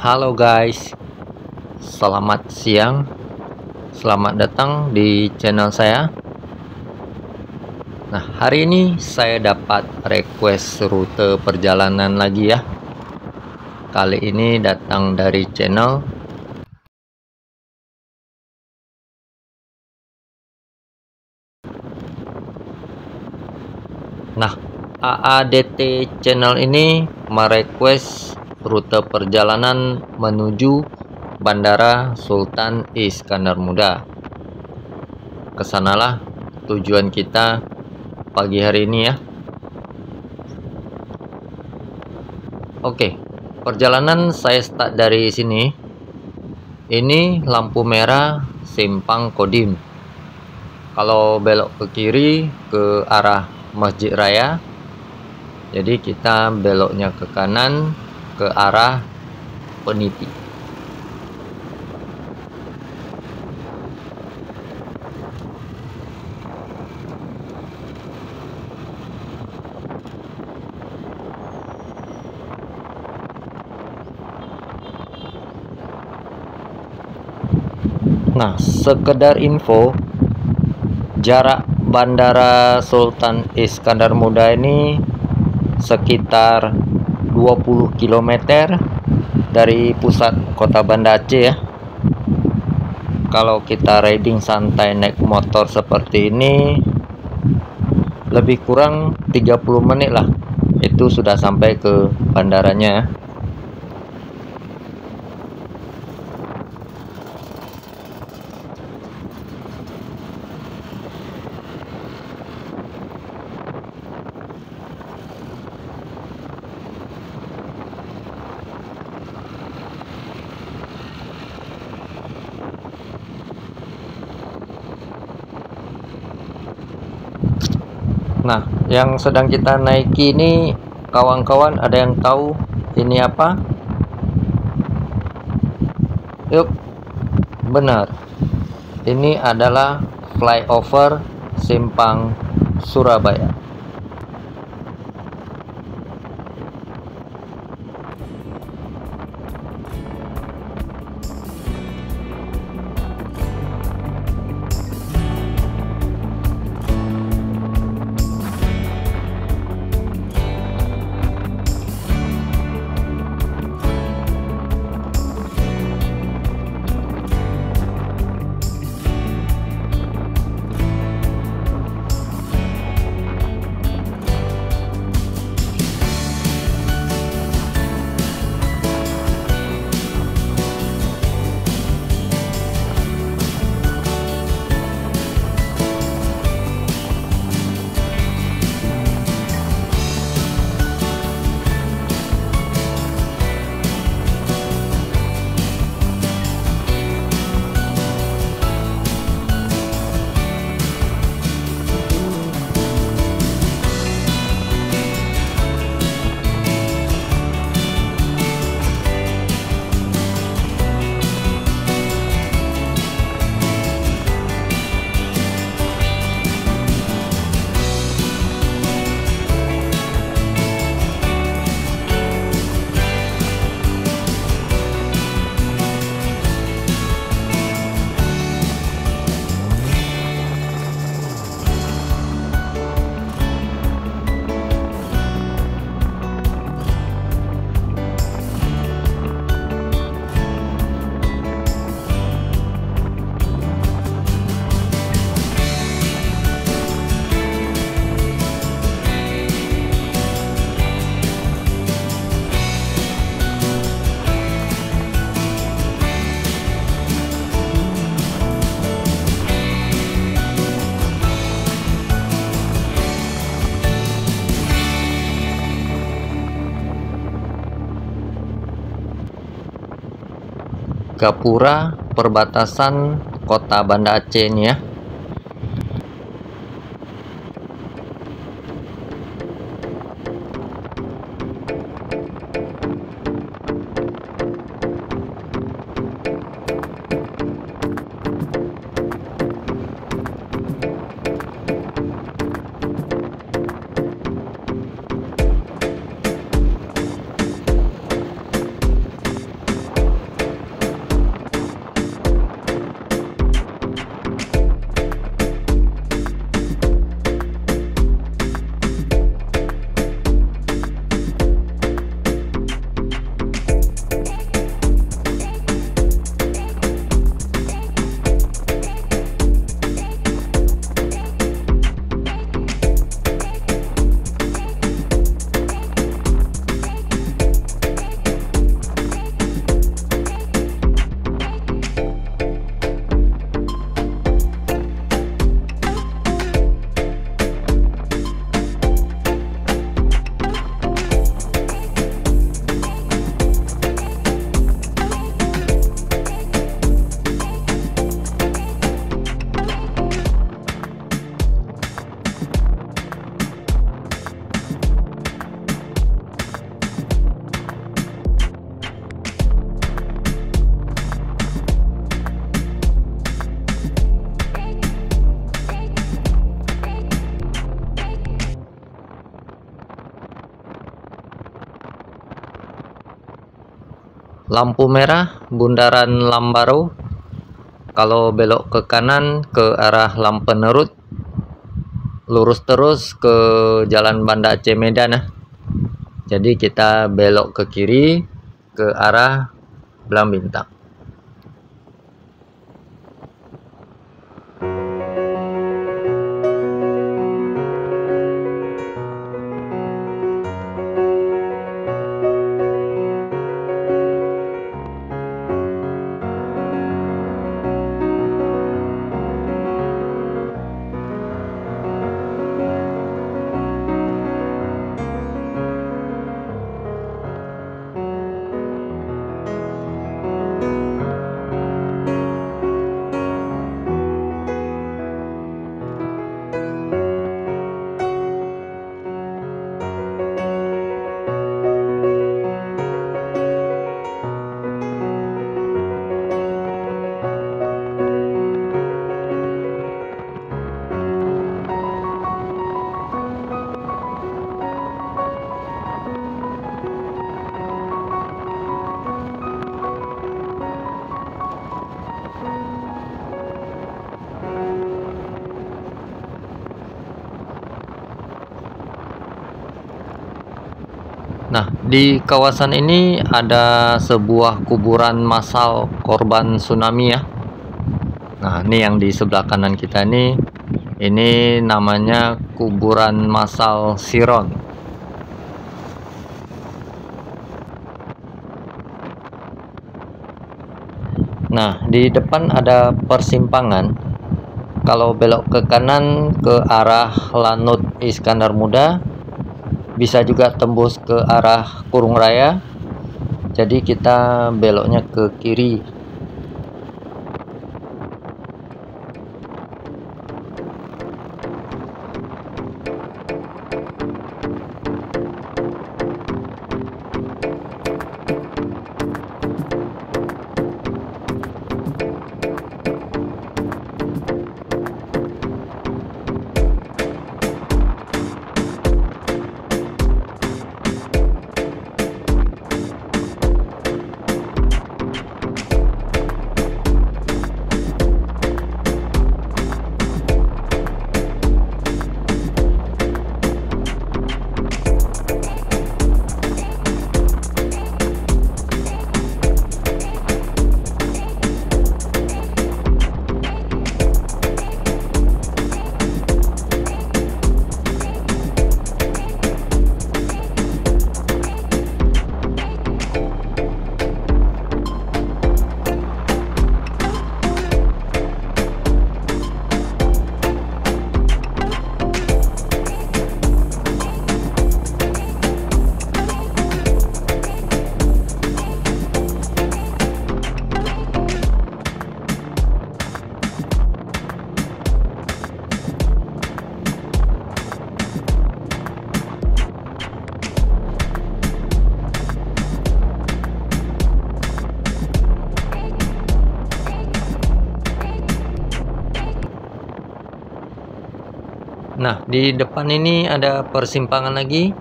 Halo guys, selamat siang. Selamat datang di channel saya. Nah, hari ini saya dapat request rute perjalanan lagi ya. Kali ini datang dari channel Nah, AADT channel ini merequest rute perjalanan menuju Bandara Sultan Iskandar Muda. Kesanalah tujuan kita pagi hari ini ya. Oke, perjalanan saya start dari sini. Ini lampu merah Simpang Kodim. Kalau belok ke kiri ke arah Masjid Raya, jadi kita beloknya ke kanan ke arah Peniti. Nah, sekedar info, jarak Bandara Sultan Iskandar Muda ini sekitar 20 km dari pusat kota Banda Aceh ya. Kalau kita riding santai naik motor seperti ini, lebih kurang 30 menit lah, itu sudah sampai ke bandaranya ya. Nah, yang sedang kita naiki ini, kawan-kawan ada yang tahu ini apa? Yuk, benar. Ini adalah flyover Simpang Surabaya. Gapura perbatasan kota Banda Aceh ini ya. lampu merah bundaran Lambaru. Kalau belok ke kanan ke arah Lampenerut, lurus terus ke Jalan Banda Aceh Medan. Jadi kita belok ke kiri ke arah Belang Bintang. Nah, di kawasan ini ada sebuah kuburan massal korban tsunami ya. Nah, ini yang di sebelah kanan kita ini namanya kuburan massal Siron. Nah, di depan ada persimpangan. Kalau belok ke kanan ke arah Lanut Iskandar Muda, bisa juga tembus ke arah Kurung Raya. Jadi kita beloknya ke kiri. Nah, di depan ini ada persimpangan lagi.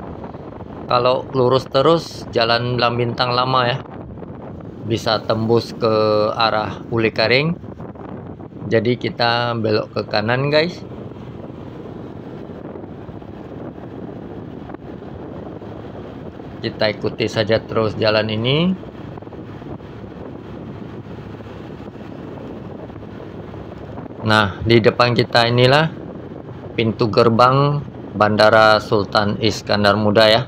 Kalau lurus terus Jalan Belang Bintang lama ya. Bisa tembus ke arah Uli Karing. Jadi kita belok ke kanan, guys. Kita ikuti saja terus jalan ini. Nah, di depan kita inilah pintu gerbang Bandara Sultan Iskandar Muda ya.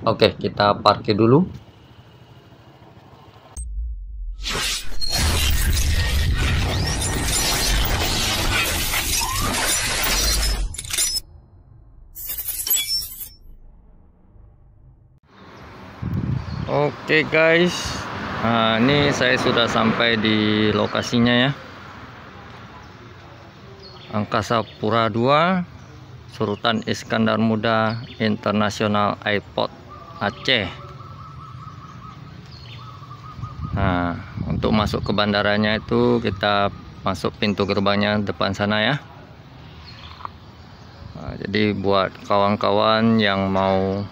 Oke, kita parkir dulu. Oke guys, nah ini saya sudah sampai di lokasinya ya. Angkasa Pura II Sultan Iskandar Muda International Airport Aceh. Nah, untuk masuk ke bandaranya itu kita masuk pintu gerbangnya depan sana ya. Nah, jadi buat kawan-kawan yang mau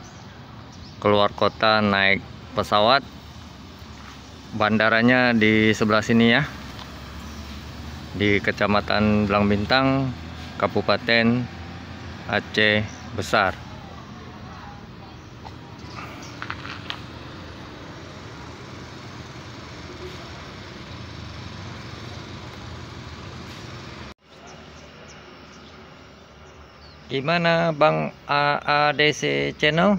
keluar kota naik pesawat, bandaranya di sebelah sini ya, di Kecamatan Belang Bintang, Kabupaten Aceh Besar. Gimana Bang AADC Channel?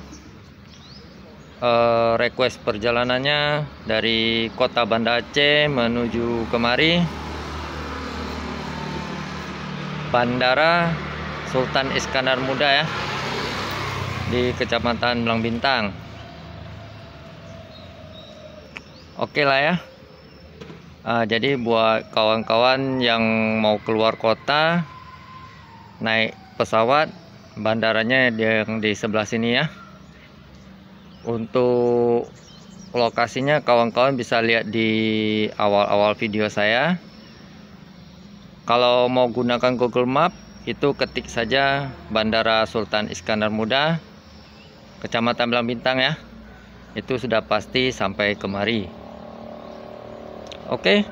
Request perjalanannya dari kota Banda Aceh menuju kemari, Bandara Sultan Iskandar Muda ya, di Kecamatan Belang Bintang. Oke lah ya. Jadi buat kawan-kawan yang mau keluar kota naik pesawat, bandaranya yang di sebelah sini ya. Untuk lokasinya kawan-kawan bisa lihat di awal-awal video saya. Kalau mau gunakan Google Map, itu ketik saja Bandara Sultan Iskandar Muda, Kecamatan Belang Bintang ya. Itu sudah pasti sampai kemari. Oke.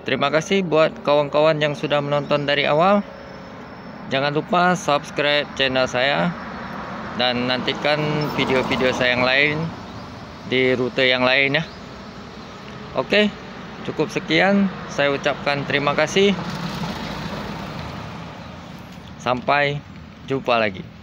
Terima kasih buat kawan-kawan yang sudah menonton dari awal. Jangan lupa subscribe channel saya dan nantikan video-video saya yang lain di rute yang lain ya. Oke, cukup sekian. Saya ucapkan terima kasih. Sampai jumpa lagi.